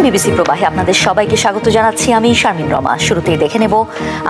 BBC প্রবাহে আপনাদের সবাইকে স্বাগত জানাচ্ছি। আমি শারমিন রমা। শুরুতেই দেখে নেব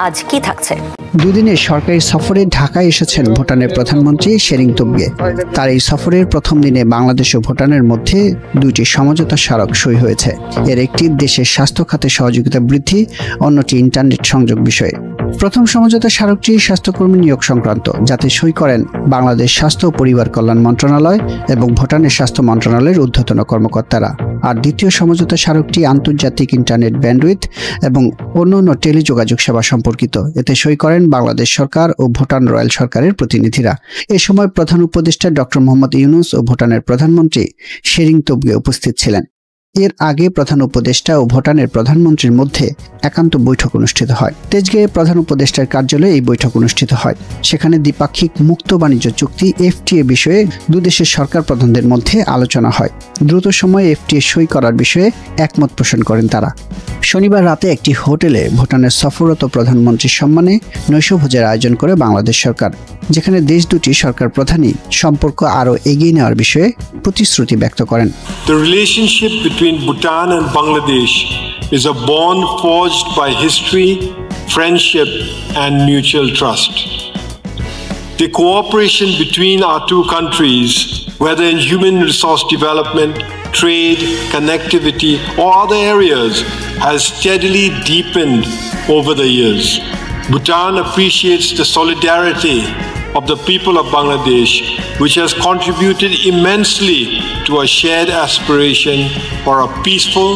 আজ কি থাকছে। দুদিনের সরকারি সফরে ঢাকায় এসেছেন ভুটানের প্রধানমন্ত্রী শেরিং তোবগে। তার এই সফরের প্রথম দিনে বাংলাদেশ ও ভুটানের মধ্যে দুইটি সমঝোতা স্মারক সই হয়েছে। এর একটি দেশের স্বাস্থ্য খাতে সহযোগিতা বৃদ্ধি, অন্যটি ইন্টারনেট সংযোগ বিষয়ে। প্রথম সমঝোতা স্মারকটি স্বাস্থ্যকর্মী নিয়োগ সংক্রান্ত, যাতে সই করেন বাংলাদেশ স্বাস্থ্য ও পরিবার কল্যাণ মন্ত্রণালয় এবং ভুটানের স্বাস্থ্য মন্ত্রণালয়ের ঊর্ধ্বতন কর্মকর্তারা। আর দ্বিতীয় সমঝোতা স্মারকটি আন্তর্জাতিক ইন্টারনেট ব্যান্ডউইথ এবং অন্যান্য টেলিযোগাযোগ সেবা সম্পর্কিত। এতে সই করেন বাংলাদেশ সরকার ও ভুটান রয়্যাল সরকারের প্রতিনিধিরা। এ সময় প্রধান উপদেষ্টা ডক্টর মোহাম্মদ ইউনুস ও ভুটানের প্রধানমন্ত্রী শেরিং তোবগে উপস্থিত ছিলেন। এর আগে প্রধান উপদেষ্টা ও ভুটানের প্রধানমন্ত্রীর মধ্যে একান্ত বৈঠক অনুষ্ঠিত হয়। তেজগাঁয়ে প্রধান উপদেষ্টার কার্যালয়ে এই বৈঠক অনুষ্ঠিত হয়। সেখানে দ্বিপাক্ষিক মুক্ত বাণিজ্য চুক্তি এফটিএ বিষয়ে দুদেশের সরকার প্রধানদের মধ্যে আলোচনা হয়। দ্রুত সময়ে এফটিএ সই করার বিষয়ে একমত পোষণ করেন তারা। শনিবার রাতে একটি হোটেলে ভুটানের সফররত প্রধানমন্ত্রীর সম্মানে নৈশভোজের আয়োজন করে বাংলাদেশ সরকার, যেখানে দেশ দুটি সরকার প্রধানই সম্পর্ক আরও এগিয়ে নেওয়ার বিষয়ে প্রতিশ্রুতি ব্যক্ত করেন। The relationship between Bhutan and Bangladesh is a bond forged by history, friendship and mutual trust. The cooperation between our two countries, whether in human resource development, trade, connectivity or other areas, has steadily deepened over the years. Bhutan appreciates the solidarity of the people of Bangladesh, which has contributed immensely to a shared aspiration for a peaceful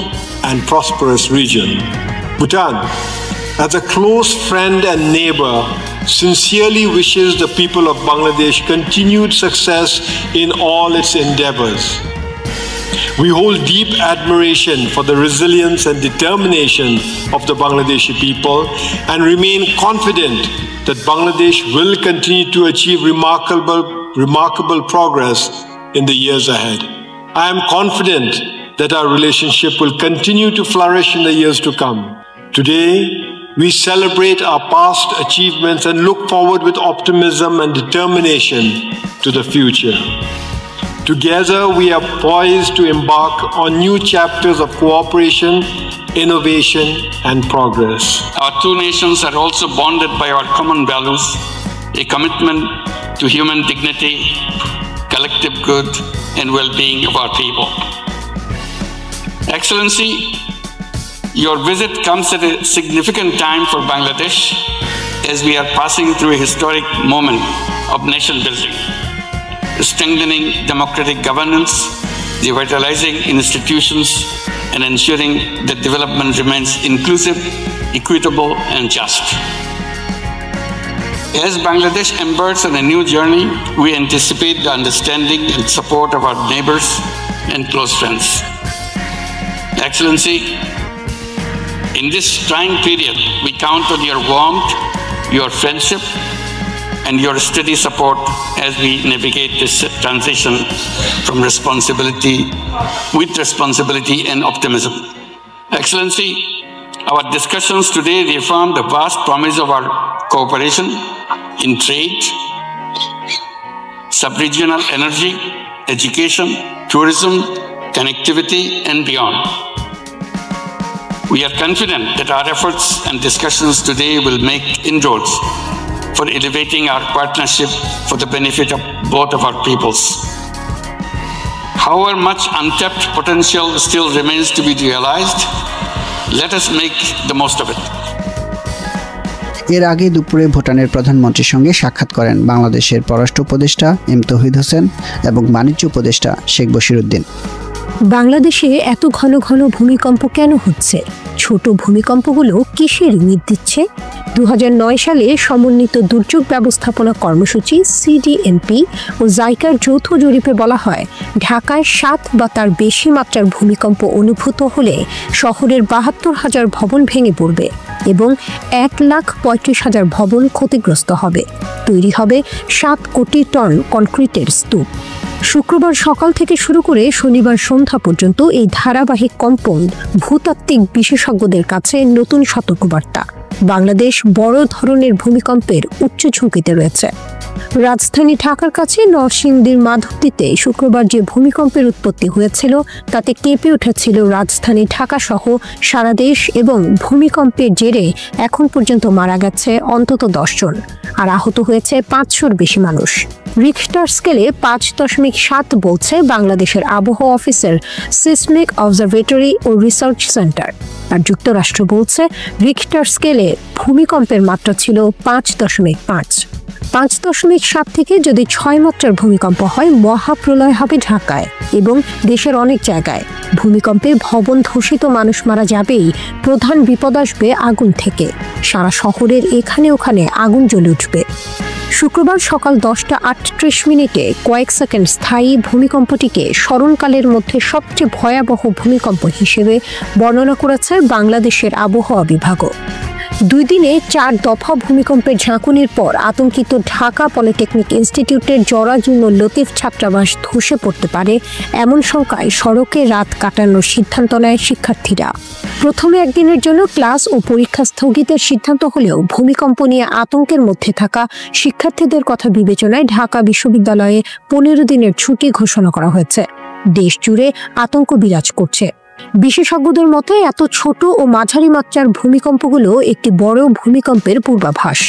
and prosperous region. Bhutan, as a close friend and neighbor, sincerely wishes the people of Bangladesh continued success in all its endeavors. We hold deep admiration for the resilience and determination of the Bangladeshi people and remain confident that Bangladesh will continue to achieve remarkable progress in the years ahead. I am confident that our relationship will continue to flourish in the years to come. Today, we celebrate our past achievements and look forward with optimism and determination to the future. Together, we are poised to embark on new chapters of cooperation, innovation, and progress. Our two nations are also bonded by our common values, a commitment to human dignity, collective good, and well-being of our people. Excellency, your visit comes at a significant time for Bangladesh as we are passing through a historic moment of nation building, strengthening democratic governance, revitalizing institutions, and ensuring that development remains inclusive, equitable, and just. As Bangladesh embarks on a new journey, we anticipate the understanding and support of our neighbors and close friends. Excellency, in this trying period, we count on your warmth, your friendship, and your steady support as we navigate this transition from responsibility and optimism. Excellency, our discussions today reaffirm the vast promise of our cooperation in trade, sub-regional energy, education, tourism, connectivity, and beyond. We are confident that our efforts and discussions today will make inroads for elevating our partnership for the benefit of both of our peoples. However much untapped potential still remains to be realized, let us make the most of it. এর আগে দুপুরে ভুটানের প্রধানমন্ত্রীর সঙ্গে সাক্ষাৎ করেন বাংলাদেশের পররাষ্ট্র উপদেষ্টা এম তৌহিদ হোসেন এবং বাণিজ্য উপদেষ্টা শেখ বশিরউদ্দিন। বাংলাদেশে এত ঘন ঘন ভূমিকম্প কেন হচ্ছে? ছোট ভূমিকম্পগুলো কিসের ইঙ্গিত দিচ্ছে? 2009 সালে সমন্বিত দুর্যোগ ব্যবস্থাপনা কর্মসূচি সিডিএমপি ও জাইকার যৌথ জরিপে বলা হয়, ঢাকায় 7 বা তার বেশি মাত্রার ভূমিকম্প অনুভূত হলে শহরের 72,000 ভবন ভেঙে পড়বে এবং 1,35,000 ভবন ক্ষতিগ্রস্ত হবে। তৈরি হবে 7 কোটি টন কনক্রিটের স্তূপ। শুক্রবার সকাল থেকে শুরু করে শনিবার সন্ধ্যা পর্যন্ত এই ধারাবাহিক কম্পন ভূতাত্ত্বিক বিশেষজ্ঞদের কাছে নতুন সতর্কবার্তা। বাংলাদেশ বড় ধরনের ভূমিকম্পের উচ্চ ঝুঁকিতে রয়েছে। রাজধানী ঢাকার কাছে নরসিংদীর মাধবদীতে শুক্রবার যে ভূমিকম্পের উৎপত্তি হয়েছিল তাতে কেঁপে উঠেছিল রাজধানী ঢাকা সহ সারা দেশ, এবং ভূমিকম্পের জেরে এখন পর্যন্ত মারা গেছে অন্তত 10 জন আর আহত হয়েছে 500-র বেশি মানুষ। রিখটার স্কেলে 5.7 বলছে বাংলাদেশের আবহাওয়া অফিসের সিসমিক অবজারভেটরি ও রিসার্চ সেন্টার, আর যুক্তরাষ্ট্র বলছে রিখটার স্কেলে ভূমিকম্পের মাত্রা ছিল 5.5। 5.7 থেকে যদি 6 মাত্রার ভূমিকম্প হয় মহাপ্রলয় হবে ঢাকায় এবং দেশের অনেক জায়গায়। ভূমিকম্পে ভবন ধসিত, মানুষ মারা যাবেই, প্রধান বিপদ আসবে আগুন থেকে। সারা শহরের এখানে ওখানে আগুন জ্বলে উঠবে। শুক্রবার সকাল 10:38 কয়েক সেকেন্ড স্থায়ী ভূমিকম্পটিকে স্মরণকালের মধ্যে সবচেয়ে ভয়াবহ ভূমিকম্প হিসেবে বর্ণনা করেছে বাংলাদেশের আবহাওয়া বিভাগও। 2 দিনে 4 দফা ভূমিকম্পের ঝাঁকুনির পর আতঙ্কিত ঢাকা পলিটেকনিক ইনস্টিটিউটের জরাজীর্ণ লতিফ ছাত্রাবাস ধসে পড়তে পারে এমন শঙ্কায় সড়কে রাত কাটানোর সিদ্ধান্ত নেয় শিক্ষার্থীরা। প্রথমে একদিনের জন্য ক্লাস ও পরীক্ষা স্থগিতের সিদ্ধান্ত হলেও ভূমিকম্প নিয়ে আতঙ্কের মধ্যে থাকা শিক্ষার্থীদের কথা বিবেচনায় ঢাকা বিশ্ববিদ্যালয়ে 15 দিনের ছুটি ঘোষণা করা হয়েছে। দেশ জুড়ে আতঙ্ক বিরাজ করছে। বিশেষজ্ঞদের মতে এত ছোট ও মাঝারি মাত্রার ভূমিকম্পগুলো একটি বড় ভূমিকম্পের পূর্বাভাস।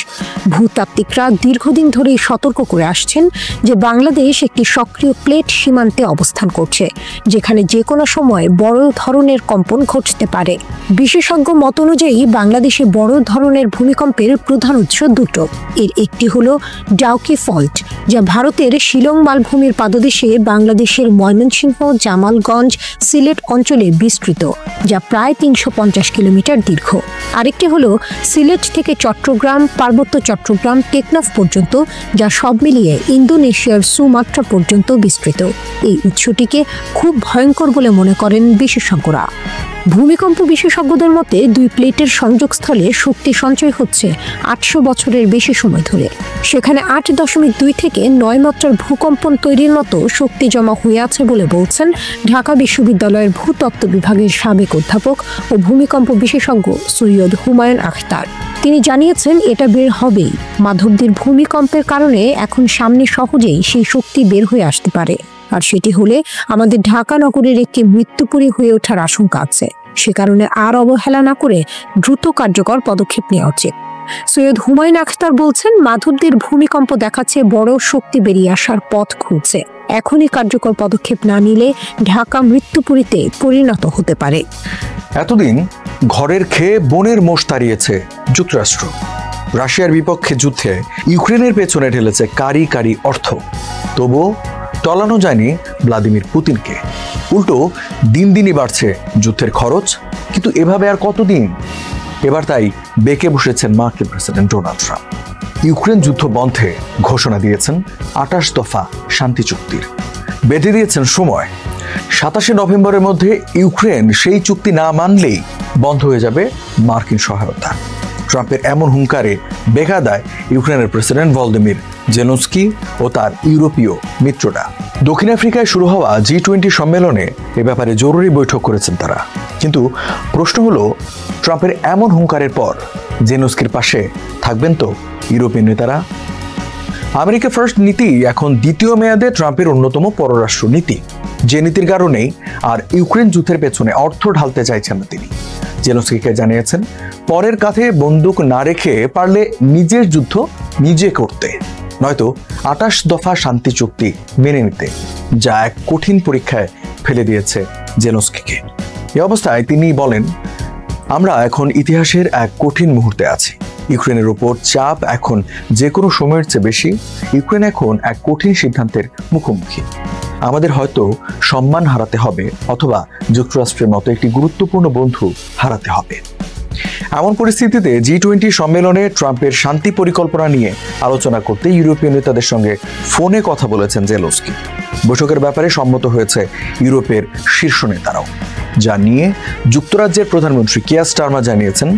ভূতাত্ত্বিকরা দীর্ঘদিন ধরেই সতর্ক করে আসছেন যে বাংলাদেশ একটি সক্রিয় প্লেট সীমান্তে অবস্থান করছে, যেখানে যে কোনো সময় বড় ধরনের কম্পন ঘটতে পারে। বিশেষজ্ঞ মত অনুযায়ী বাংলাদেশে বড় ধরনের ভূমিকম্পের প্রধান উৎস দুটো। এর একটি হলো ডাউকি ফল্ট, যা ভারতের শিলং মালভূমির পাদদেশে বাংলাদেশের ময়মনসিংহ, জামালগঞ্জ, সিলেট অঞ্চলে বিস্তৃত, যা প্রায় 350 কিলোমিটার দীর্ঘ। আরেকটি হলো সিলেট থেকে চট্টগ্রাম, পার্বত্য চট্টগ্রাম, টেকনাফ পর্যন্ত, যা সব মিলিয়ে ইন্দোনেশিয়ার সুমাত্রা পর্যন্ত বিস্তৃত। এই উৎসটিকে খুব ভয়ঙ্কর বলে মনে করেন বিশেষজ্ঞরা। ভূমিকম্প বিশেষজ্ঞদের মতে 2 প্লেটের সংযোগস্থলে শক্তি সঞ্চয় হচ্ছে 800 বছরের বেশি সময় ধরে। সেখানে 8.2 থেকে 9 মাত্রার ভূকম্পন তৈরির মতো শক্তি জমা হয়ে আছে বলে বলছেন ঢাকা বিশ্ববিদ্যালয়ের ভূতত্ত্ব বিভাগের সাবেক অধ্যাপক ও ভূমিকম্প বিশেষজ্ঞ সৈয়দ হুমায়ুন আখতার। তিনি জানিয়েছেন এটা বের হবেই। মাধবদীর ভূমিকম্পের কারণে এখন সামনে সহজেই সেই শক্তি বের হয়ে আসতে পারে, আর সেটি হলে আমাদের ঢাকা নগরের একটি মৃত্যুপুরী হয়ে ওঠার আশঙ্কা আছে। সে কারণে আর অবহেলা না করে দ্রুত কার্যকর পদক্ষেপ নেওয়া উচিত। সৈয়দ হুমায়ুন আখতার বলছেন, মাধবদীর ভূমিকম্প দেখাচ্ছে বড় শক্তি বেরিয়ে আসার পথ খুলছে। এখনই কার্যকর পদক্ষেপ না নিলে ঢাকা মৃত্যুপুরীতে পরিণত হতে পারে। এতদিন ঘরের খেয়ে বনের মোষ তাড়িয়েছে যুক্তরাষ্ট্র। রাশিয়ার বিপক্ষে যুদ্ধে ইউক্রেনের পেছনে ঢেলেছে কারি কারি অর্থ, তবুও টলানো যায়নি ভ্লাদিমির পুতিনকে। উল্টো দিন দিনই বাড়ছে যুদ্ধের খরচ। কিন্তু এভাবে আর কতদিন? এবার তাই বেঁকে বসেছেন মার্কিন প্রেসিডেন্ট ডোনাল্ড ট্রাম্প। ইউক্রেন যুদ্ধ বন্ধে ঘোষণা দিয়েছেন 28 দফা শান্তি চুক্তির, বেঁধে দিয়েছেন সময়। 27 নভেম্বরের মধ্যে ইউক্রেন সেই চুক্তি না মানলেই বন্ধ হয়ে যাবে মার্কিন সহায়তা। ট্রাম্পের এমন হুঙ্কারে বেকায়দায় ইউক্রেনের প্রেসিডেন্ট ভলোদিমির জেলেনস্কি ও তার ইউরোপীয় মিত্ররা। দক্ষিণ আফ্রিকায় শুরু হওয়া G20 সম্মেলনে এ ব্যাপারে জরুরি বৈঠক করেছেন তারা। কিন্তু প্রশ্ন হলো, ট্রাম্পের এমন হুঙ্কারের পর জেলেনস্কির পাশে থাকবেন তো ইউরোপীয় নেতারা? আমেরিকা ফার্স্ট নীতি এখন দ্বিতীয় মেয়াদে ট্রাম্পের অন্যতম পররাষ্ট্র নীতি, যে নীতির কারণেই আর ইউক্রেন যুদ্ধের পেছনে অর্থ ঢালতে চাইছেন না তিনি। জেলেনস্কিকে জানিয়েছেন পরের কাঁধে বন্দুক না রেখে পারলে নিজের যুদ্ধ নিজে করতে, নয়তো 28 দফা শান্তি চুক্তি মেনে নিতে, যা এক কঠিন পরীক্ষায় ফেলে দিয়েছে জেলেনস্কিকে। এই অবস্থায় তিনি বলেন, আমরা এখন ইতিহাসের এক কঠিন মুহূর্তে আছি। ইউক্রেনের উপর চাপ এখন যে কোনো সময়ের চেয়ে বেশি। ইউক্রেন এখন এক কঠিন সিদ্ধান্তের মুখোমুখি। আমাদের হয়তো সম্মান হারাতে হবে, অথবা যুক্তরাষ্ট্রের মতো একটি গুরুত্বপূর্ণ বন্ধু হারাতে হবে। এমন পরিস্থিতিতে G20 সম্মেলনে ট্রাম্পের শান্তি পরিকল্পনা নিয়ে আলোচনা করতে ইউরোপীয় নেতাদের সঙ্গে ফোনে কথা বলেছেন জেলেনস্কি। বৈঠকের ব্যাপারে সম্মত হয়েছে ইউরোপের শীর্ষ নেতারাও, যা নিয়ে যুক্তরাজ্যের প্রধানমন্ত্রী কিয়ার স্টারমার জানিয়েছেন,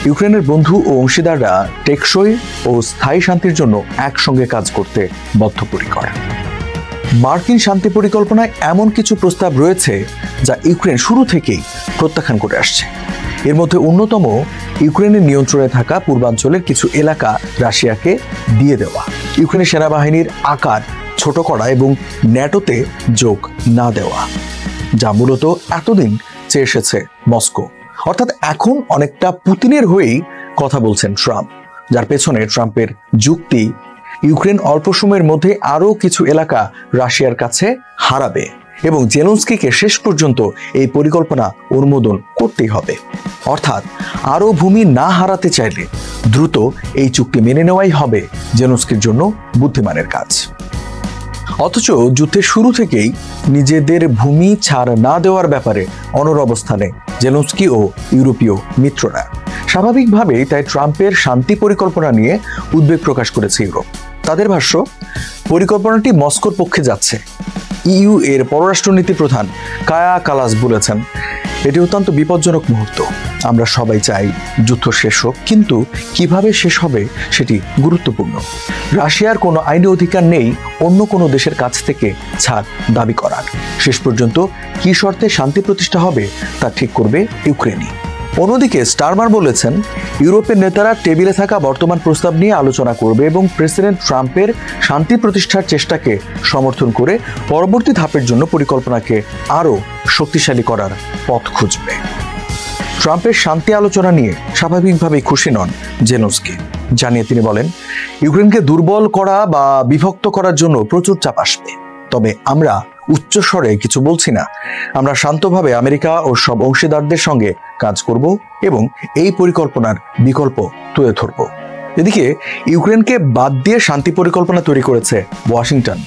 ইউক্রেনের বন্ধু ও অংশীদাররা টেকসই ও স্থায়ী শান্তির জন্য একসঙ্গে কাজ করতে বদ্ধপরিকর। মার্কিন শান্তি পরিকল্পনায় এমন কিছু প্রস্তাব রয়েছে যা ইউক্রেন শুরু থেকেই প্রত্যাখ্যান করে আসছে। এর মধ্যে অন্যতম ইউক্রেনের নিয়ন্ত্রণে থাকা পূর্বাঞ্চলের কিছু এলাকা রাশিয়াকে দিয়ে দেওয়া। ইউক্রেনের সেনাবাহিনীর আকার ছোট করা এবং ন্যাটোতে যোগ না দেওয়া, যা মূলত এতদিন চেয়ে এসেছে মস্কো। অর্থাৎ এখন অনেকটা পুতিনের হয়েই কথা বলছেন ট্রাম্প, যার পেছনে ট্রাম্পের যুক্তি ইউক্রেন অল্প সময়ের মধ্যে আরও কিছু এলাকা রাশিয়ার কাছে হারাবে এবং জেলেনস্কিকে শেষ পর্যন্ত এই পরিকল্পনা অনুমোদন করতেই হবে। অর্থাৎ আরও ভূমি না হারাতে চাইলে দ্রুত এই চুক্তি মেনে নেওয়াই হবে জেলেনস্কির জন্য বুদ্ধিমানের কাজ। অথচ যুদ্ধের শুরু থেকেই নিজেদের ভূমি ছাড় না দেওয়ার ব্যাপারে অনড় অবস্থানে জেলেনস্কি ও ইউরোপীয় মিত্ররা। স্বাভাবিকভাবেই তাই ট্রাম্পের শান্তি পরিকল্পনা নিয়ে উদ্বেগ প্রকাশ করেছে ইউরোপ। তাদের ভাষ্য, পরিকল্পনাটি মস্কোর পক্ষে যাচ্ছে। ইইউ এর পররাষ্ট্রনীতি প্রধান কায়া কালাস বলেছেন, এটি অত্যন্ত বিপজ্জনক মুহূর্ত। আমরা সবাই চাই যুদ্ধ শেষ হোক, কিন্তু কিভাবে শেষ হবে সেটি গুরুত্বপূর্ণ। রাশিয়ার কোনো আইনি অধিকার নেই অন্য কোনো দেশের কাছ থেকে ছাড় দাবি করার। শেষ পর্যন্ত কি শর্তে শান্তি প্রতিষ্ঠা হবে তা ঠিক করবে ইউক্রেনই। অন্যদিকে স্টারমার বলেছেন, ইউরোপের নেতারা টেবিলে থাকা বর্তমান প্রস্তাব নিয়ে আলোচনা করবে এবং প্রেসিডেন্ট ট্রাম্পের শান্তি প্রতিষ্ঠার চেষ্টাকে সমর্থন করে পরবর্তী ধাপের জন্য পরিকল্পনাকে আরও শক্তিশালী করার পথ খুঁজবে। ট্রাম্পের শান্তি আলোচনা নিয়ে স্বাভাবিকভাবেই খুশি নন জেলেনস্কি। জানিয়ে তিনি বলেন, ইউক্রেনকে দুর্বল করা বা বিভক্ত করার জন্য প্রচুর চাপ আসবে, তবে আমরা উচ্চস্বরে কিছু বলছি না। আমরা শান্তভাবে আমেরিকা ও সব অংশীদারদের সঙ্গে কাজ করব এবং এই পরিকল্পনার বিকল্প তুলে ধরব। এদিকে ইউক্রেনকে বাদ দিয়ে শান্তি পরিকল্পনা তৈরি করেছে ওয়াশিংটন।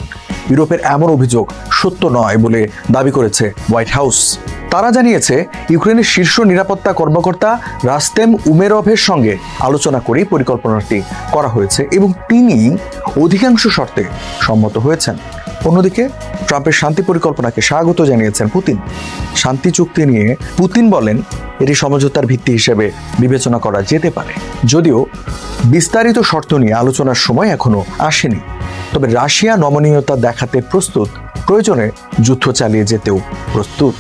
ইউরোপের এমন অভিযোগ সত্য নয় বলে দাবি করেছে হোয়াইট হাউস। তারা জানিয়েছে, ইউক্রেনের শীর্ষ নিরাপত্তা কর্মকর্তা রাস্তেম উমেরভের সঙ্গে আলোচনা করেই পরিকল্পনাটি করা হয়েছে এবং তিনি অধিকাংশ শর্তে সম্মত হয়েছেন। অন্যদিকে ট্রাম্পের শান্তি পরিকল্পনাকে স্বাগত জানিয়েছেন পুতিন। শান্তি চুক্তি নিয়ে পুতিন বলেন, এটি সমঝোতার ভিত্তি হিসেবে বিবেচনা করা যেতে পারে, যদিও বিস্তারিত শর্ত নিয়ে আলোচনার সময় এখনো আসেনি। তবে রাশিয়া নমনীয়তা দেখাতে প্রস্তুত, প্রয়োজনে যুদ্ধ চালিয়ে যেতেও প্রস্তুত।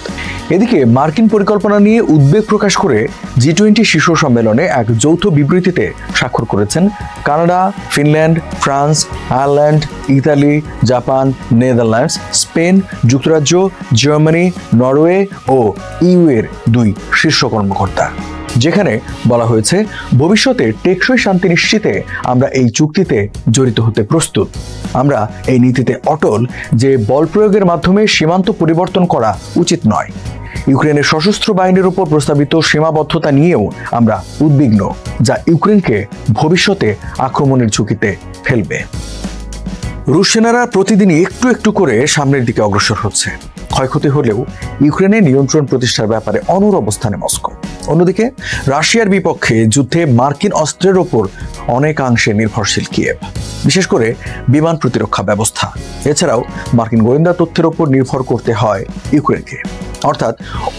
এদিকে মার্কিন পরিকল্পনা নিয়ে উদ্বেগ প্রকাশ করে G20 শীর্ষ সম্মেলনে এক যৌথ বিবৃতিতে স্বাক্ষর করেছেন Canada, Finland, France, Ireland, Italy, Japan, Netherlands, Spain, যুক্তরাজ্য, জার্মানি, নরওয়ে ও ইইউ এর 2 শীর্ষ কর্মকর্তা। যেখানে বলা হয়েছে, ভবিষ্যতে টেকসই শান্তি নিশ্চিতে আমরা এই চুক্তিতে জড়িত হতে প্রস্তুত। আমরা এই নীতিতে অটল যে বল প্রয়োগের মাধ্যমে সীমান্ত পরিবর্তন করা উচিত নয়। ইউক্রেনের সশস্ত্র বাহিনীর উপর প্রস্তাবিত সীমাবদ্ধতা নিয়েও আমরা উদ্বিগ্ন, যা ইউক্রেনকে ভবিষ্যতে আক্রমণের ঝুঁকিতে ফেলবে। রুশ সেনারা প্রতিদিনই একটু একটু করে সামনের দিকে অগ্রসর হচ্ছে। ক্ষয়ক্ষতি হলেও ইউক্রেনের নিয়ন্ত্রণ প্রতিষ্ঠার ব্যাপারে অনড় অবস্থানে মস্কো। অন্যদিকে রাশিয়ার বিপক্ষে যুদ্ধে মার্কিন অস্ত্রের ওপর অনেকাংশে নির্ভরশীল কিয়েভ, বিশেষ করে বিমান প্রতিরক্ষা ব্যবস্থা। এছাড়াও মার্কিন গোয়েন্দা তথ্যের ওপর নির্ভর করতে হয় ইউক্রেনকে। অর্থাৎ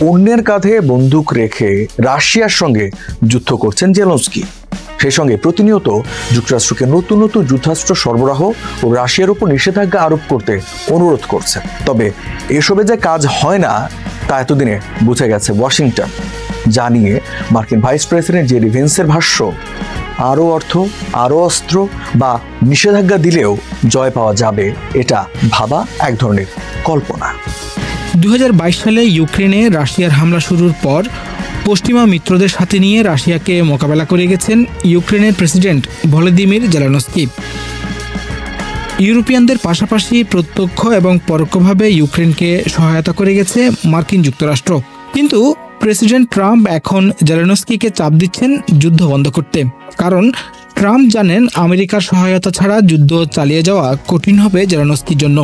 অন্যের কাঁধে বন্দুক রেখে রাশিয়ার সঙ্গে যুদ্ধ করছেন জেলেনস্কি। সেই সঙ্গে প্রতিনিয়ত যুক্তরাষ্ট্রকে নতুন নতুন যুদ্ধাস্ত্র সরবরাহ ও রাশিয়ার উপর নিষেধাজ্ঞা আরোপ করতে অনুরোধ করছে। তবে এসবে যে কাজ হয় না তা এতদিনে বুঝে গেছে ওয়াশিংটন। যা নিয়ে মার্কিন ভাইস প্রেসিডেন্ট জেডি ভেন্সের ভাষ্য, আরও অর্থ, আরও অস্ত্র বা নিষেধাজ্ঞা দিলেও জয় পাওয়া যাবে, এটা ভাবা এক ধরনের কল্পনা। 2022 সালে ইউক্রেনে রাশিয়ার হামলা শুরুর পর পশ্চিমা মিত্রদের সাথে নিয়ে রাশিয়াকে মোকাবেলা করে গেছেন ইউক্রেনের প্রেসিডেন্ট ভলোদিমির জেলেনস্কি। ইউরোপিয়ানদের পাশাপাশি প্রত্যক্ষ এবং পরোক্ষভাবে ইউক্রেনকে সহায়তা করে গেছে মার্কিন যুক্তরাষ্ট্র। কিন্তু প্রেসিডেন্ট ট্রাম্প এখন জেলেনস্কিকে চাপ দিচ্ছেন যুদ্ধ বন্ধ করতে, কারণ ট্রাম্প জানেন আমেরিকার সহায়তা ছাড়া যুদ্ধ চালিয়ে যাওয়া কঠিন হবে জেলেনস্কির জন্য।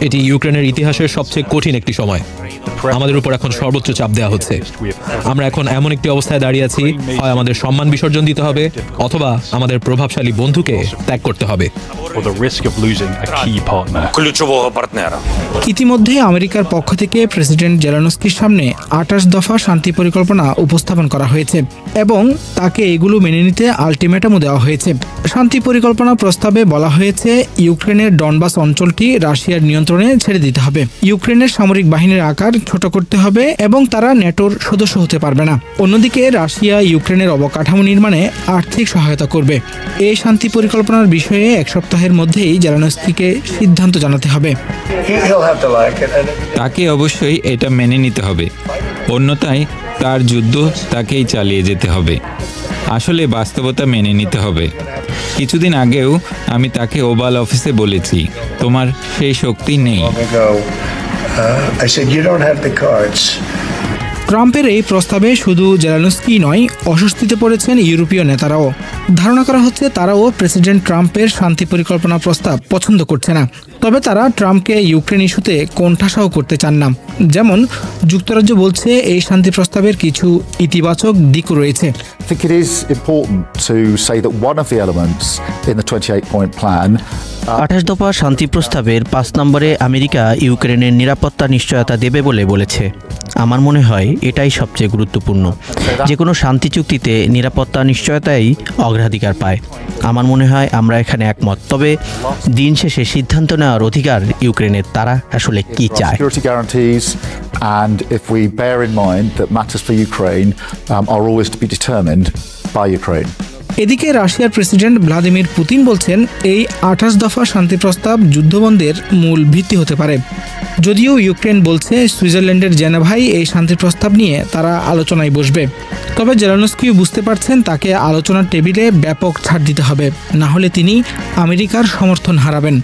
এটি ইউক্রেনের ইতিহাসের সবচেয়ে কঠিন একটি সময়। আমাদের উপর এখন সর্বোচ্চ চাপ দেওয়া হচ্ছে। আমরা এখন এমন একটি অবস্থায় দাঁড়িয়ে আছি, হয় আমাদের সম্মান বিসর্জন দিতে হবে অথবা আমাদের প্রভাবশালী বন্ধুকে ত্যাগ করতে হবে। ইতিমধ্যে আমেরিকার পক্ষ থেকে প্রেসিডেন্ট জেলেনস্কির সামনে 28 দফা শান্তি পরিকল্পনা উপস্থাপন করা হয়েছে এবং তাকে এগুলো মেনে নিতে আলটিমেটামও দেওয়া হয়েছে। শান্তি পরিকল্পনা প্রস্তাবে বলা হয়েছে, ইউক্রেনের ডনবাস অঞ্চলটি রাশিয়ার নিয়ন্ত্রণে ছেড়ে দিতে হবে। ইউক্রেনের সামরিক বাহিনীর আকার ছোট করতে হবে এবং তারা ন্যাটোর সদস্য হতে পারবে না। অন্যদিকে রাশিয়া ইউক্রেনের অবকাঠামো নির্মাণে আর্থিক সহায়তা করবে। এই শান্তি পরিকল্পনার বিষয়ে এক সপ্তাহের মধ্যেই জেলেনস্কিকে সিদ্ধান্ত জানাতে হবে। তাকে অবশ্যই এটা মেনে নিতে হবে, অন্যথায় তার যুদ্ধ তাকেই চালিয়ে যেতে হবে। আসলে বাস্তবতা মেনে নিতে হবে। কিছুদিন আগেও আমি তাকে ওভাল অফিসে বলেছি, তোমার সেই শক্তি নেই। ট্রাম্পের এই প্রস্তাবে শুধু জেলেনস্কি নয়, অস্বস্তিতে পড়েছেন ইউরোপীয় নেতারাও। ধারণা করা হচ্ছে তারাও প্রেসিডেন্ট ট্রাম্পের শান্তি পরিকল্পনা প্রস্তাব পছন্দ করছে না। তবে তারা ট্রাম্পকে ইউক্রেন ইস্যুতে কোণঠাসাও করতে চান না। যেমন যুক্তরাজ্য বলছে এই শান্তি প্রস্তাবের কিছু ইতিবাচক দিকও রয়েছে। I think it is important to say that one of the elements in the 28-point plan 28 দফা শান্তি প্রস্তাবের 5 নম্বরে আমেরিকা ইউক্রেনের নিরাপত্তা নিশ্চয়তা দেবে বলেছে। আমার মনে হয় এটাই সবচেয়ে গুরুত্বপূর্ণ। যে কোনো শান্তি চুক্তিতে নিরাপত্তা নিশ্চয়তাই অগ্রাধিকার পায়। আমার মনে হয় আমরা এখানে একমত। তবে দিন শেষে সিদ্ধান্ত নেওয়ার অধিকার ইউক্রেনের, তারা আসলে কি চায়। And if we bear in mind that matters for Ukraine are always to be determined by Ukraine. এদিকে রাশিয়ার প্রেসিডেন্ট ভ্লাদিমির পুতিন বলছেন এই 28 দফা শান্তি প্রস্তাব যুদ্ধবন্ধের মূল ভিত্তি হতে পারে। যদিও ইউক্রেন বলছে সুইজারল্যান্ডের জেনেভায় এই শান্তি প্রস্তাব নিয়ে তারা আলোচনায় বসবে। তবে জেলেনস্কিও বুঝতে পারছেন তাকে আলোচনার টেবিলে ব্যাপক ছাড় দিতে হবে, না হলে তিনি আমেরিকার সমর্থন হারাবেন।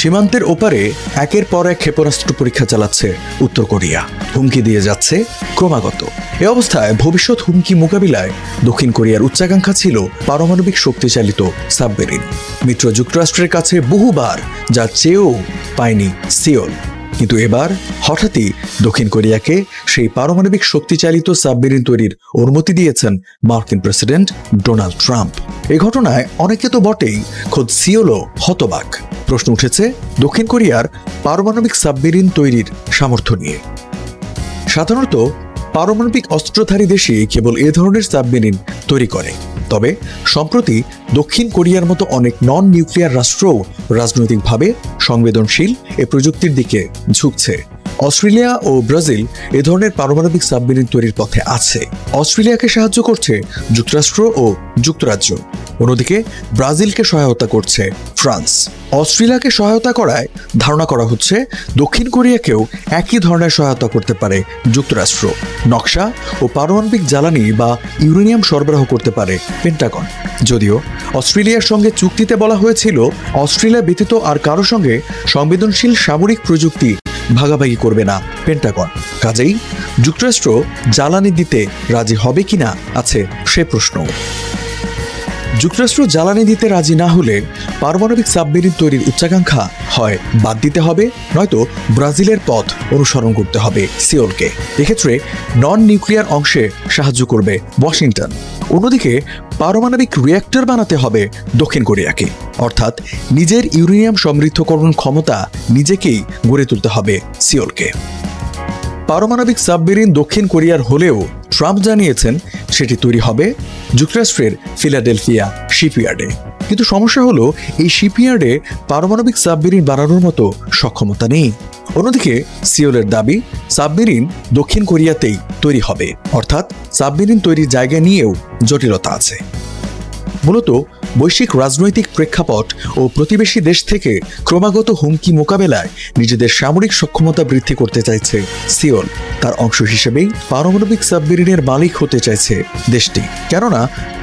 সীমান্তের ওপারে একের পর এক ক্ষেপণাস্ত্র পরীক্ষা চালাচ্ছে উত্তর কোরিয়া, হুমকি দিয়ে যাচ্ছে ক্রমাগত। এ অবস্থায় ভবিষ্যৎ হুমকি মোকাবিলায় দক্ষিণ কোরিয়ার উচ্চাকাঙ্ক্ষা ছিল পারমাণবিক শক্তিচালিত সাবমেরিন। মিত্র যুক্তরাষ্ট্রের কাছে বহুবার যা চেয়েও পায়নি সিওল, কিন্তু এবার হঠাৎই দক্ষিণ কোরিয়াকে সেই পারমাণবিক শক্তিচালিত সাবমেরিন তৈরির অনুমতি দিয়েছেন মার্কিন প্রেসিডেন্ট ডোনাল্ড ট্রাম্প। এই ঘটনায় অনেকে তো বটেই, খোদ সিওলও হতবাক। প্রশ্ন উঠেছে দক্ষিণ কোরিয়ার পারমাণবিক সাবমেরিন তৈরির সামর্থ্য নিয়ে। সাধারণত পারমাণবিক অস্ত্রধারী দেশই কেবল এ ধরনের সাবমেরিন তৈরি করে। তবে সম্প্রতি দক্ষিণ কোরিয়ার মতো অনেক নন নিউক্লিয়ার রাষ্ট্রও রাজনৈতিকভাবে সংবেদনশীল এ প্রযুক্তির দিকে ঝুঁকছে। অস্ট্রেলিয়া ও ব্রাজিল এ ধরনের পারমাণবিক সাবমেরিন তৈরির পথে আছে। অস্ট্রেলিয়াকে সাহায্য করছে যুক্তরাষ্ট্র ও যুক্তরাজ্য, অন্যদিকে ব্রাজিলকে সহায়তা করছে ফ্রান্স। অস্ট্রেলিয়াকে সহায়তা করায় ধারণা করা হচ্ছে দক্ষিণ কোরিয়াকেও একই ধরনের সহায়তা করতে পারে যুক্তরাষ্ট্র। নকশা ও পারমাণবিক জ্বালানি বা ইউরেনিয়াম সরবরাহ করতে পারে পেন্টাগন। যদিও অস্ট্রেলিয়ার সঙ্গে চুক্তিতে বলা হয়েছিল অস্ট্রেলিয়া ব্যতীত আর কারো সঙ্গে সংবেদনশীল সামরিক প্রযুক্তি ভাগাভাগি করবে না পেন্টাগন। কাজেই যুক্তরাষ্ট্র জ্বালানি দিতে রাজি হবে কিনা আছে সে প্রশ্ন। যুক্তরাষ্ট্র জ্বালানি দিতে রাজি না হলে পারমাণবিক সাবমেরিন তৈরির উচ্চাকাঙ্ক্ষা হয় বাদ দিতে হবে, নয়তো ব্রাজিলের পথ অনুসরণ করতে হবে সিওলকে। এক্ষেত্রে নন নিউক্লিয়ার অংশে সাহায্য করবে ওয়াশিংটন। অন্যদিকে পারমাণবিক রিঅ্যাক্টর বানাতে হবে দক্ষিণ কোরিয়াকে, অর্থাৎ নিজের ইউরেনিয়াম সমৃদ্ধকরণ ক্ষমতা নিজেকেই গড়ে তুলতে হবে সিওলকে। পারমাণবিক সাবমেরিন দক্ষিণ কোরিয়ার হলেও ট্রাম্প জানিয়েছেন সেটি তৈরি হবে যুক্তরাষ্ট্রের ফিলাডেলফিয়া শিপইয়ার্ডে। কিন্তু সমস্যা হলো এই শিপইয়ার্ডে পারমাণবিক সাবমেরিন বানানোর মতো সক্ষমতা নেই। অন্যদিকে সিওলের দাবি সাবমেরিন দক্ষিণ কোরিয়াতেই তৈরি হবে, অর্থাৎ সাবমেরিন তৈরির জায়গা নিয়েও জটিলতা আছে। মূলত বৈশ্বিক রাজনৈতিক প্রেক্ষাপট ও প্রতিবেশী দেশ থেকে ক্রমাগত হুমকি মোকাবেলায় নিজেদের সামরিক সক্ষমতা বৃদ্ধি করতে চাইছে সিওল। তার অংশ হিসেবেই পারমাণবিক সাবমেরিনের মালিক হতে চাইছে দেশটি, কেননা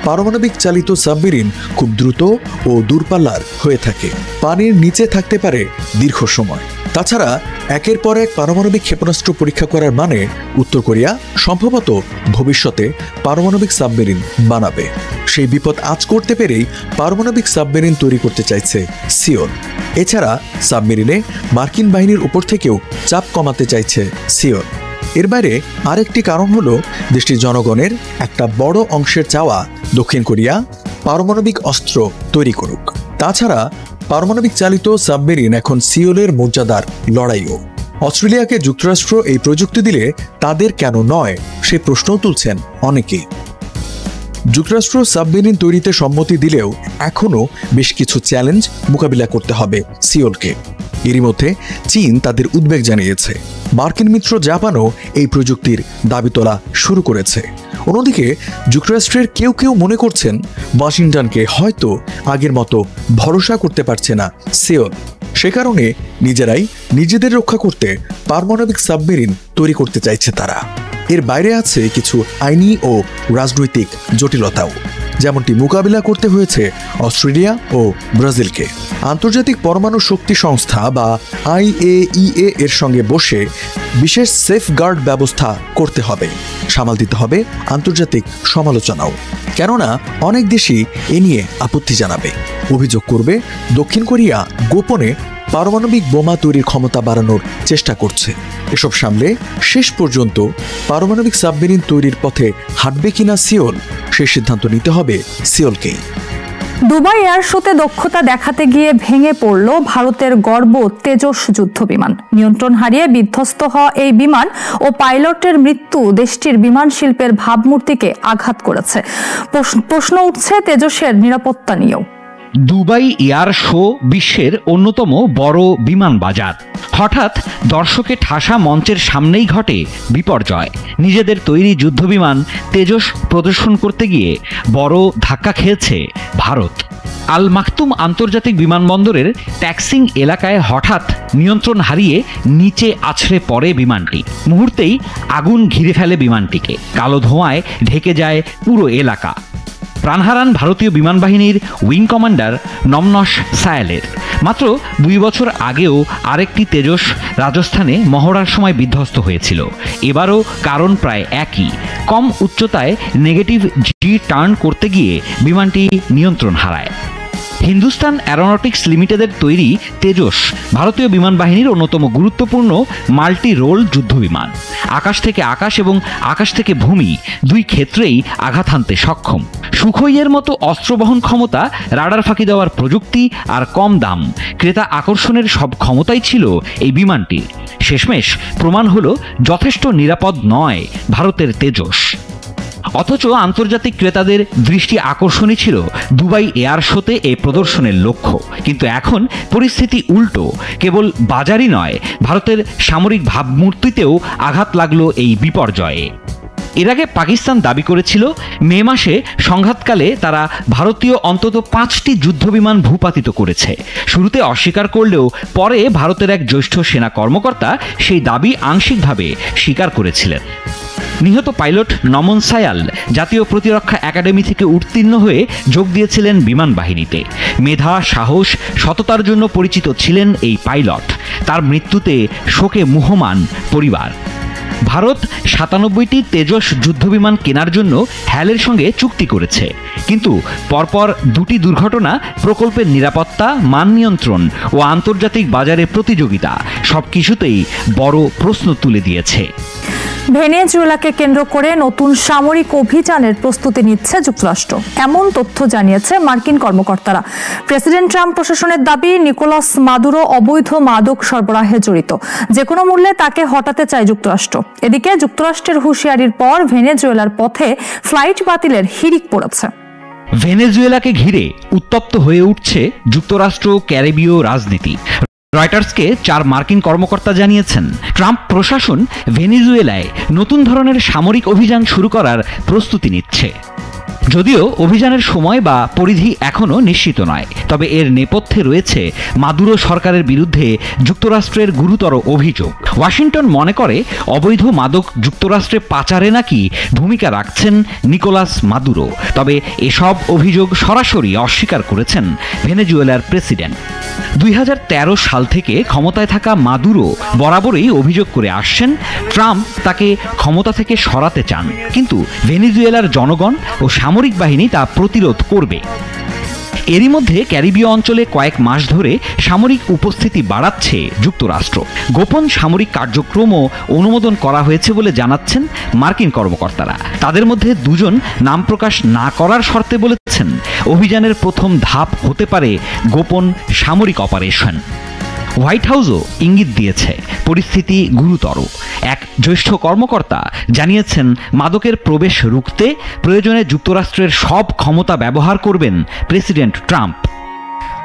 পারমাণবিক চালিত সাবমেরিন খুব দ্রুত ও দূরপাল্লার হয়ে থাকে, পানির নিচে থাকতে পারে দীর্ঘ সময়। তাছাড়া একের পর এক পারমাণবিক ক্ষেপণাস্ত্র পরীক্ষা করার মানে উত্তর কোরিয়া সম্ভবত ভবিষ্যতে পারমাণবিক সাবমেরিন বানাবে। সেই বিপদ আজ করতে পেরেই পারমাণবিক সাবমেরিন তৈরি করতে চাইছে সিওল। এছাড়া সাবমেরিনে মার্কিন বাহিনীর উপর থেকেও চাপ কমাতে চাইছে সিওল। এর বাইরে আরেকটি কারণ হলো দেশটির জনগণের একটা বড় অংশের চাওয়া দক্ষিণ কোরিয়া পারমাণবিক অস্ত্র তৈরি করুক। তাছাড়া পারমাণবিক চালিত সাবমেরিন এখন সিওলের মর্যাদার লড়াইও। অস্ট্রেলিয়াকে যুক্তরাষ্ট্র এই প্রযুক্তি দিলে তাদের কেন নয় সে প্রশ্নও তুলছেন অনেকেই। যুক্তরাষ্ট্র সাবমেরিন তৈরিতে সম্মতি দিলেও এখনও বেশ কিছু চ্যালেঞ্জ মোকাবিলা করতে হবে সিওলকে। এরই মধ্যে চীন তাদের উদ্বেগ জানিয়েছে। মার্কিন মিত্র জাপানও এই প্রযুক্তির দাবি তোলা শুরু করেছে। অন্যদিকে যুক্তরাষ্ট্রের কেউ কেউ মনে করছেন ওয়াশিংটনকে হয়তো আগের মতো ভরসা করতে পারছে না সিওল। সে কারণে নিজেরাই নিজেদের রক্ষা করতে পারমাণবিক সাবমেরিন তৈরি করতে চাইছে তারা। এর বাইরে আছে কিছু আইনি ও রাজনৈতিক জটিলতাও, যেমনটি মোকাবিলা করতে হয়েছে অস্ট্রেলিয়া ও ব্রাজিলকে। আন্তর্জাতিক পরমাণু শক্তি সংস্থা বা IAEA এর সঙ্গে বসে বিশেষ সেফগার্ড ব্যবস্থা করতে হবে, সামাল দিতে হবে আন্তর্জাতিক সমালোচনাও। কেননা অনেক দেশই এ নিয়ে আপত্তি জানাবে, অভিযোগ করবে দক্ষিণ কোরিয়া গোপনে পারমাণবিক বোমা তৈরির ক্ষমতা বাড়ানোর চেষ্টা করছে। এসব সামলে শেষ পর্যন্ত পারমাণবিক সাবমেরিন তৈরির পথে হাঁটবে কিনা সিওল, সেই সিদ্ধান্ত নিতে হবে সিওলকেই। দুবাই এয়ার শোতে দক্ষতা দেখাতে গিয়ে ভেঙে পড়ল ভারতের গর্ব তেজস যুদ্ধ বিমান। নিয়ন্ত্রণ হারিয়ে বিধ্বস্ত হওয়া এই বিমান ও পাইলটের মৃত্যু দেশটির বিমান শিল্পের ভাবমূর্তিকে আঘাত করেছে। প্রশ্ন উঠছে তেজসের নিরাপত্তা নিয়েও। দুবাই এয়ার শো বিশ্বের অন্যতম বড় বিমান বাজার। হঠাৎ দর্শকে ঠাসা মঞ্চের সামনেই ঘটে বিপর্যয়। নিজেদের তৈরি যুদ্ধবিমান তেজস প্রদর্শন করতে গিয়ে বড় ধাক্কা খেয়েছে ভারত। আল মাকতুম আন্তর্জাতিক বিমানবন্দরের ট্যাক্সিং এলাকায় হঠাৎ নিয়ন্ত্রণ হারিয়ে নিচে আছড়ে পড়ে বিমানটি। মুহূর্তেই আগুন ঘিরে ফেলে বিমানটিকে, কালো ধোঁয়ায় ঢেকে যায় পুরো এলাকা। প্রাণ হারান ভারতীয় বিমান বাহিনীর উইং কমান্ডার নমনশ সায়ালের। মাত্র 2 বছর আগেও আরেকটি তেজস রাজস্থানে মহড়ার সময় বিধ্বস্ত হয়েছিল। এবারও কারণ প্রায় একই, কম উচ্চতায় নেগেটিভ জি টার্ন করতে গিয়ে বিমানটি নিয়ন্ত্রণ হারায়। হিন্দুস্তান অ্যারোনটিক্স লিমিটেডের তৈরি তেজস ভারতীয় বিমান বাহিনীর অন্যতম গুরুত্বপূর্ণ মাল্টি রোল যুদ্ধবিমান। আকাশ থেকে আকাশ এবং আকাশ থেকে ভূমি দুই ক্ষেত্রেই আঘাত হানতে সক্ষম। সুখোইয়ের মতো অস্ত্র বহন ক্ষমতা, রাডার ফাঁকি দেওয়ার প্রযুক্তি আর কম দাম, ক্রেতা আকর্ষণের সব ক্ষমতাই ছিল এই বিমানটির। শেষমেশ প্রমাণ হলো যথেষ্ট নিরাপদ নয় ভারতের তেজস। অথচ আন্তর্জাতিক ক্রেতাদের দৃষ্টি আকর্ষণই ছিল দুবাই এয়ার শোতে এই প্রদর্শনের লক্ষ্য। কিন্তু এখন পরিস্থিতি উল্টো। কেবল বাজারই নয়, ভারতের সামরিক ভাবমূর্তিতেও আঘাত লাগলো এই বিপর্যয়ে। এর আগে পাকিস্তান দাবি করেছিল মে মাসে সংঘাতকালে তারা ভারতীয় অন্তত 5টি যুদ্ধবিমান ভূপাতিত করেছে। শুরুতে অস্বীকার করলেও পরে ভারতের এক জ্যেষ্ঠ সেনা কর্মকর্তা সেই দাবি আংশিকভাবে স্বীকার করেছিলেন। নিহত পাইলট নমন সায়াল জাতীয় প্রতিরক্ষা একাডেমি থেকে উত্তীর্ণ হয়ে যোগ দিয়েছিলেন বিমান বাহিনীতে। মেধা, সাহস, সততার জন্য পরিচিত ছিলেন এই পাইলট। তার মৃত্যুতে শোকে মুহ্যমান পরিবার। ভারত 97টি তেজস যুদ্ধবিমান কেনার জন্য হ্যালের সঙ্গে চুক্তি করেছে, কিন্তু পরপর 2টি দুর্ঘটনা প্রকল্পের নিরাপত্তা, মান নিয়ন্ত্রণ ও আন্তর্জাতিক বাজারে প্রতিযোগিতা সবকিছুতেই বড় প্রশ্ন তুলে দিয়েছে। ভেনেজুয়েলাকে কেন্দ্র করে নতুন সামরিক অভিযানের প্রস্তুতি নিচ্ছে যুক্তরাষ্ট্র, এমন তথ্য জানিয়েছে মার্কিন কর্মকর্তারা। প্রেসিডেন্ট ট্রাম্প প্রশাসনের দাবি নিকোলাস মাদুরো অবৈধ মাদক সরবরাহে জড়িত, যে কোনো মূল্যে তাকে হটাতে চায় যুক্তরাষ্ট্র। এদিকে যুক্তরাষ্ট্রের হুঁশিয়ারির পর ভেনেজুয়েলার পথে ফ্লাইট বাতিলের হিড়িক পড়েছে। ভেনেজুয়েলাকে ঘিরে উত্তপ্ত হয়ে উঠছে যুক্তরাষ্ট্র ক্যারিবীয় রাজনীতি। রয়টার্সকে 4 মার্কিন কর্মকর্তা জানিয়েছেন ট্রাম্প প্রশাসন ভেনেজুয়েলায় নতুন ধরনের সামরিক অভিযান শুরু করার প্রস্তুতি নিচ্ছে। যদিও অভিযানের সময় বা পরিধি এখনও নিশ্চিত নয়, তবে এর নেপথ্যে রয়েছে মাদুরো সরকারের বিরুদ্ধে যুক্তরাষ্ট্রের গুরুতর অভিযোগ। ওয়াশিংটন মনে করে অবৈধ মাদক যুক্তরাষ্ট্রে পাচারে নাকি ভূমিকা রাখছেন নিকোলাস মাদুরো। তবে এসব অভিযোগ সরাসরি অস্বীকার করেছেন ভেনেজুয়েলার প্রেসিডেন্ট। 2013 সাল থেকে ক্ষমতায় থাকা মাদুরো বরাবরই অভিযোগ করে আসছেন ট্রাম্প তাকে ক্ষমতা থেকে সরাতে চান, কিন্তু ভেনেজুয়েলার জনগণ ও সামরিক বাহিনী তা প্রতিরোধ করবে। এরই মধ্যে ক্যারিবীয় অঞ্চলে কয়েক মাস ধরে সামরিক উপস্থিতি বাড়াচ্ছে যুক্তরাষ্ট্র। গোপন সামরিক কার্যক্রমও অনুমোদন করা হয়েছে বলে জানাচ্ছেন মার্কিন কর্মকর্তারা। তাদের মধ্যে 2 জন নাম প্রকাশ না করার শর্তে বলেছেন অভিযানের প্রথম ধাপ হতে পারে গোপন সামরিক অপারেশন। হোয়াইট হাউসও ইঙ্গিত দিয়েছে পরিস্থিতি গুরুতর। এক জ্যেষ্ঠ কর্মকর্তা জানিয়েছেন মাদকের প্রবেশ রুখতে প্রয়োজনে যুক্তরাষ্ট্রের সব ক্ষমতা ব্যবহার করবেন প্রেসিডেন্ট ট্রাম্প।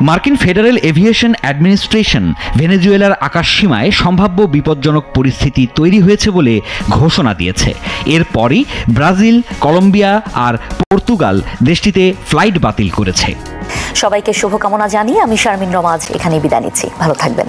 মার্কিন ফেডারেল এভিয়েশন অ্যাডমিনিস্ট্রেশন ভেনেজুয়েলার আকাশসীমায় সম্ভাব্য বিপজ্জনক পরিস্থিতি তৈরি হয়েছে বলে ঘোষণা দিয়েছে। এরপরই ব্রাজিল, কলম্বিয়া আর পর্তুগাল দেশটিতে ফ্লাইট বাতিল করেছে। সবাইকে শুভকামনা জানিয়ে আমি শারমিন রমাজ এখানেই বিদায় নিচ্ছি। ভালো থাকবেন।